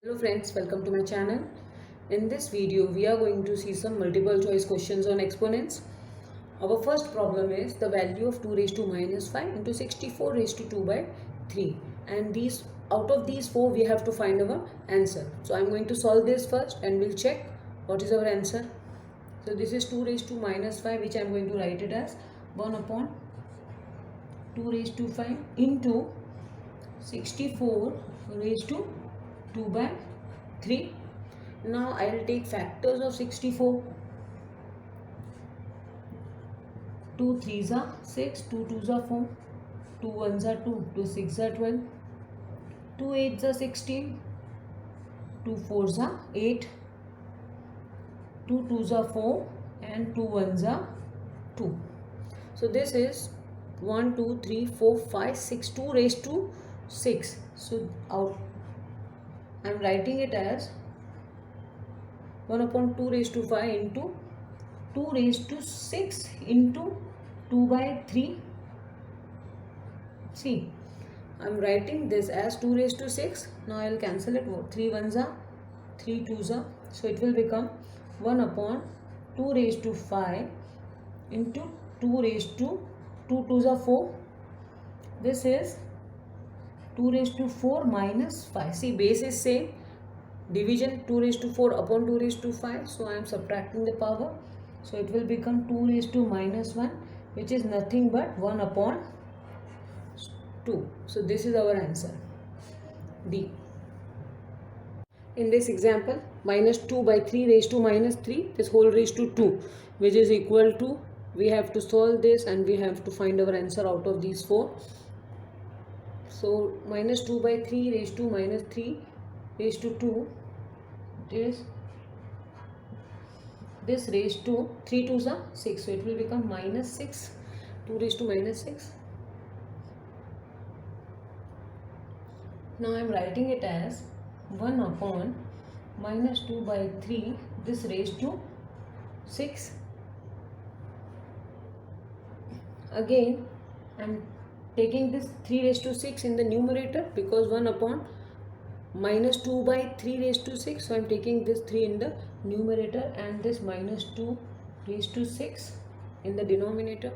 Hello friends, welcome to my channel. In this video, we are going to see some multiple choice questions on exponents. Our first problem is the value of 2 raised to minus 5 into 64 raised to 2 by 3. And out of these 4, we have to find our answer. So I am going to solve this first and we'll check what is our answer. So this is 2 raised to minus 5, which I am going to write it as 1 upon 2 raised to 5 into 64 raised to 2 by 3. Now I will take factors of 64. 2 3s are 6, 2 2s are 4, 2 1s are 2, 2 6s are 12, 2 8s are 16, 2 4s are 8, 2 2s are 4 and 2 1s are 2. So this is 1 2 3 4 5 6, 2 raised to 6. So out I am writing it as 1 upon 2 raised to 5 into 2 raised to 6 into 2 by 3. See, I am writing this as 2 raised to 6. Now I will cancel it. 3 1s are 3 2s are. So it will become 1 upon 2 raised to 5 into 2 raised to 2 2s are 4. This is 2 raised to 4 minus 5. See, base is same. Division 2 raised to 4 upon 2 raised to 5. So I am subtracting the power. So it will become 2 raised to minus 1, which is nothing but 1 upon 2. So this is our answer, D. In this example, minus 2 by 3 raised to minus 3 is whole raised to 2, which is equal to, we have to solve this and we have to find our answer out of these 4. So minus 2 by 3 raised to minus 3 raised to 2 is this raised to 3 2s are 6. So it will become minus 6, 2 raised to minus 6. Now I am writing it as 1 upon minus 2 by 3, this raised to 6. Again, I am taking this 3 raised to 6 in the numerator because 1 upon minus 2 by 3 raised to 6. So I am taking this 3 in the numerator and this minus 2 raised to 6 in the denominator.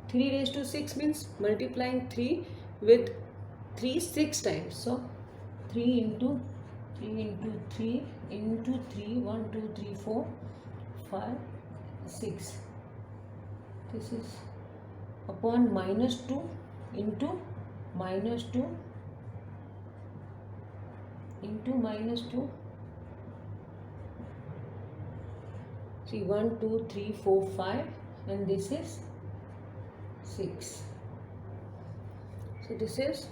3 raised to 6 means multiplying 3 with 3 6 times. So 3 into 3 into 3, 1 2 3 4 5 6. This is upon minus 2 into minus 2 into minus 2. See, 1 2 3 4 5 and this is 6. So this is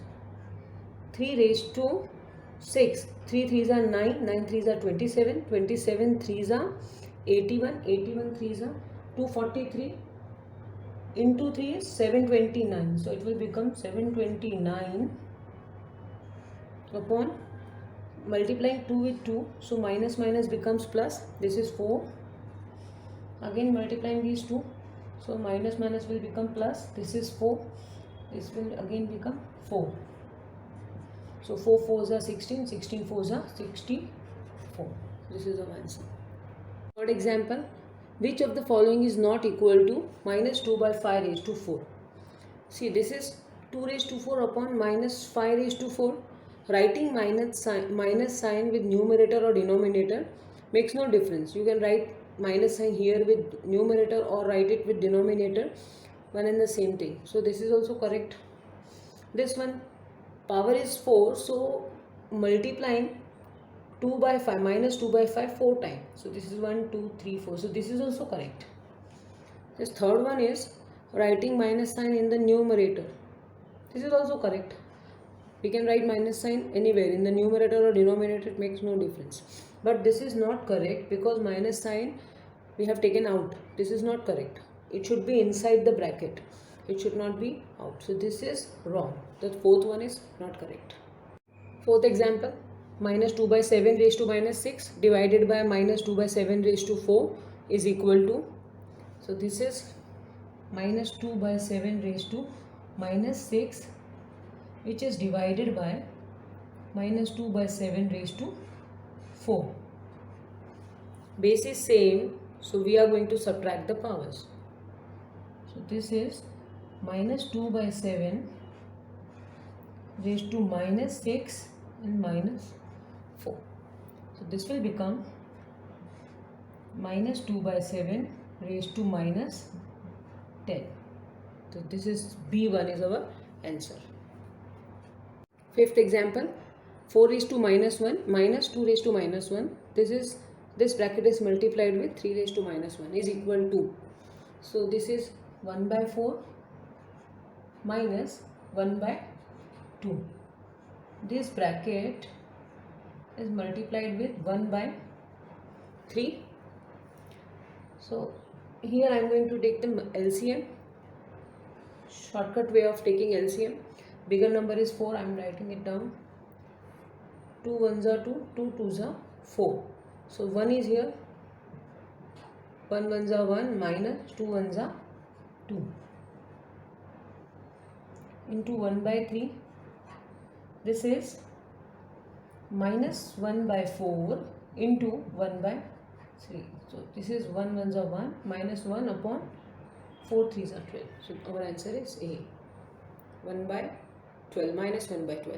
3 raised to 6. 3 3s are 9, 9 3s are 27, 27 3s are 81, 81 3s are 243 into 3 is 729. So it will become 729 upon multiplying 2 with 2. So minus minus becomes plus. This is 4. Again multiplying these 2. So minus minus will become plus. This is 4. This will again become 4. So 4 4s are 16, 16 4s are 64. This is our answer. Third example, which of the following is not equal to minus 2 by 5 raised to 4? See, this is 2 raised to 4 upon minus 5 raised to 4. Writing minus sign with numerator or denominator makes no difference. You can write minus sign here with numerator or write it with denominator, one and the same thing. So this is also correct. This one, power is 4, so multiplying 2 by 5 minus 2 by 5 4 times. So this is 1 2 3 4. So this is also correct. This third one is writing minus sign in the numerator. This is also correct. We can write minus sign anywhere in the numerator or denominator, it makes no difference. But this is not correct because minus sign we have taken out. This is not correct. It should be inside the bracket. It should not be out. So this is wrong. The fourth one is not correct. Fourth example, minus 2 by 7 raised to minus 6 divided by minus 2 by 7 raised to 4 is equal to, so this is minus 2 by 7 raised to minus 6, which is divided by minus 2 by 7 raised to 4. Base is same, so we are going to subtract the powers. So this is minus 2 by 7 raised to minus 6 and minus 4. So this will become minus 2 by 7 raised to minus 10. So this is B1 is our answer. Fifth example, 4 raised to minus 1 minus 2 raised to minus 1. This bracket is multiplied with 3 raised to minus 1 is equal to. So this is 1 by 4 minus 1 by 2. This bracket is multiplied with 1 by 3. So here I am going to take the LCM. Shortcut way of taking LCM. Bigger number is 4. I am writing it down. 2 1s are 2, 2 2s are 4. So 1 is here. 1 1s are 1 minus 2 1s are 2. Into 1 by 3. This is minus 1 by 4 into 1 by 3. So this is 1 1s are 1 minus 1 upon 4 3s are 12. So our answer is A. 1 by 12 minus 1 by 12.